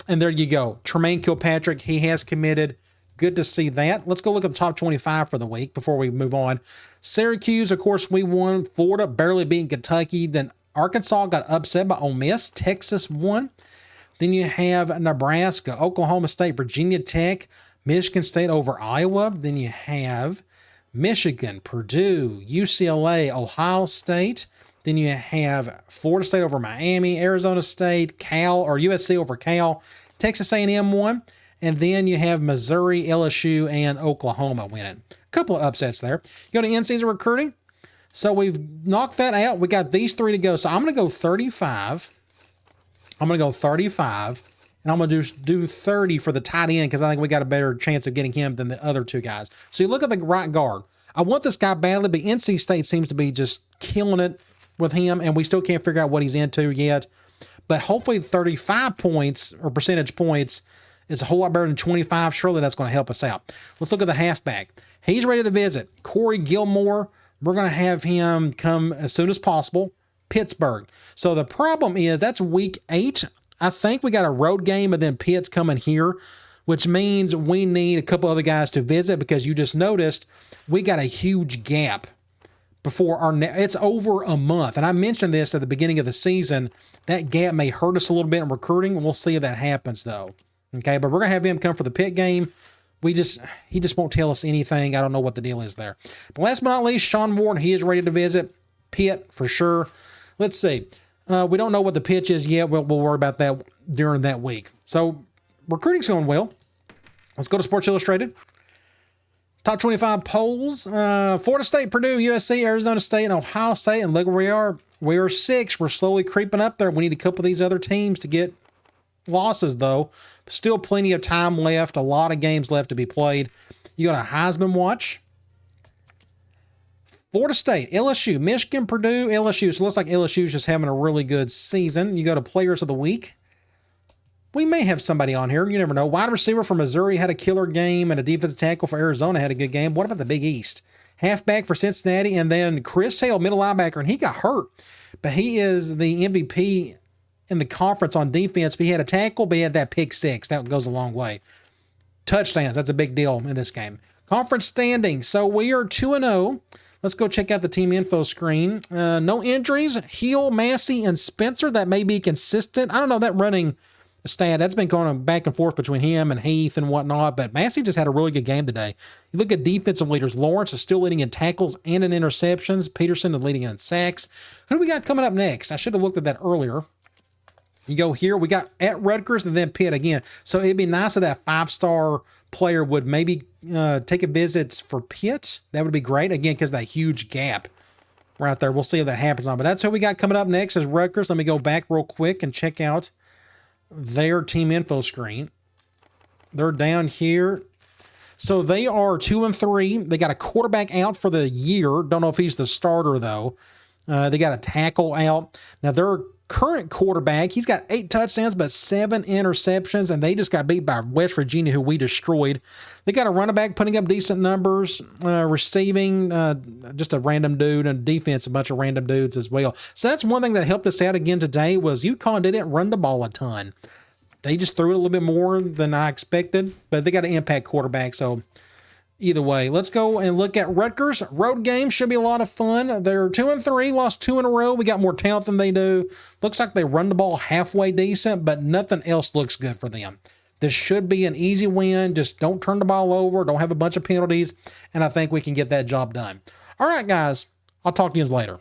And there you go. Tremaine Kilpatrick, he has committed. good to see that. Let's go look at the top 25 for the week before we move on. Syracuse, of course, we won. Florida barely beating Kentucky. Then Arkansas got upset by Ole Miss. Texas won. Then you have Nebraska, Oklahoma State, Virginia Tech, Michigan State over Iowa. Then you have Michigan, Purdue, UCLA, Ohio State. Then you have Florida State over Miami, Arizona State, Cal or USC over Cal, Texas A&M won, and then you have Missouri, LSU, and Oklahoma winning. A couple of upsets there. You go to in-season recruiting. So we've knocked that out. We got these three to go. So I'm going to go 35. I'm going to go 35. And I'm going to do 30 for the tight end because I think we got a better chance of getting him than the other two guys. So you look at the right guard. I want this guy badly, but NC State seems to be just killing it with him, and we still can't figure out what he's into yet. But hopefully 35 points or percentage points is a whole lot better than 25. Surely that's going to help us out. Let's look at the halfback. He's ready to visit. Corey Gilmore, we're going to have him come as soon as possible. Pittsburgh. So the problem is that's week 8. I think we got a road game and then Pitt's coming here, which means we need a couple other guys to visit because you just noticed we got a huge gap before it's over a month. And I mentioned this at the beginning of the season. That gap may hurt us a little bit in recruiting. We'll see if that happens though. Okay. But we're going to have him come for the Pitt game. He just won't tell us anything. I don't know what the deal is there. But last but not least, Sean Morton, he is ready to visit Pitt for sure. Let's see. We don't know what the pitch is yet. We'll worry about that during that week. So recruiting's going well. Let's go to Sports Illustrated. Top 25 polls. Florida State, Purdue, USC, Arizona State, and Ohio State. And look where we are. We are 6. We're slowly creeping up there. We need a couple of these other teams to get losses, though. Still plenty of time left. A lot of games left to be played. You got a Heisman watch. Florida State, LSU, Michigan, Purdue, LSU. So it looks like LSU's just having a really good season. You go to Players of the Week. We may have somebody on here. You never know. Wide receiver for Missouri had a killer game, and a defensive tackle for Arizona had a good game. What about the Big East? Halfback for Cincinnati, and then Chris Hale, middle linebacker, and he got hurt. But he is the MVP in the conference on defense. But he had a tackle, but he had that pick 6. That goes a long way. Touchdowns, that's a big deal in this game. Conference standing. So we are 2-0. Let's go check out the team info screen. No injuries. Heel, Massey, and Spencer. That may be consistent. I don't know, that running stat, that's been going back and forth between him and Heath and whatnot, but Massey just had a really good game today. You look at defensive leaders. Lawrence is still leading in tackles and in interceptions. Peterson is leading in sacks. Who do we got coming up next? I should have looked at that earlier. You go here. We got at Rutgers and then Pitt again. So it'd be nice if that 5-star player would maybe take a visit for Pitt. That would be great. Again, because that huge gap right there. We'll see if that happens on. But that's who we got coming up next is Rutgers. Let me go back real quick and check out their team info screen. They're down here. So they are 2-3. They got a quarterback out for the year. Don't know if he's the starter, though. They got a tackle out. Now, their current quarterback, he's got 8 touchdowns, but 7 interceptions, and they just got beat by West Virginia, who we destroyed. They got a running back putting up decent numbers, receiving just a random dude, and defense, a bunch of random dudes as well. So that's one thing that helped us out again today was UConn didn't run the ball a ton. They just threw it a little bit more than I expected, but they got an impact quarterback, so either way, let's go and look at Rutgers. Road game should be a lot of fun. They're 2-3, lost 2 in a row. We got more talent than they do. Looks like they run the ball halfway decent, but nothing else looks good for them. This should be an easy win. Just don't turn the ball over. Don't have a bunch of penalties, and I think we can get that job done. All right, guys. I'll talk to you later.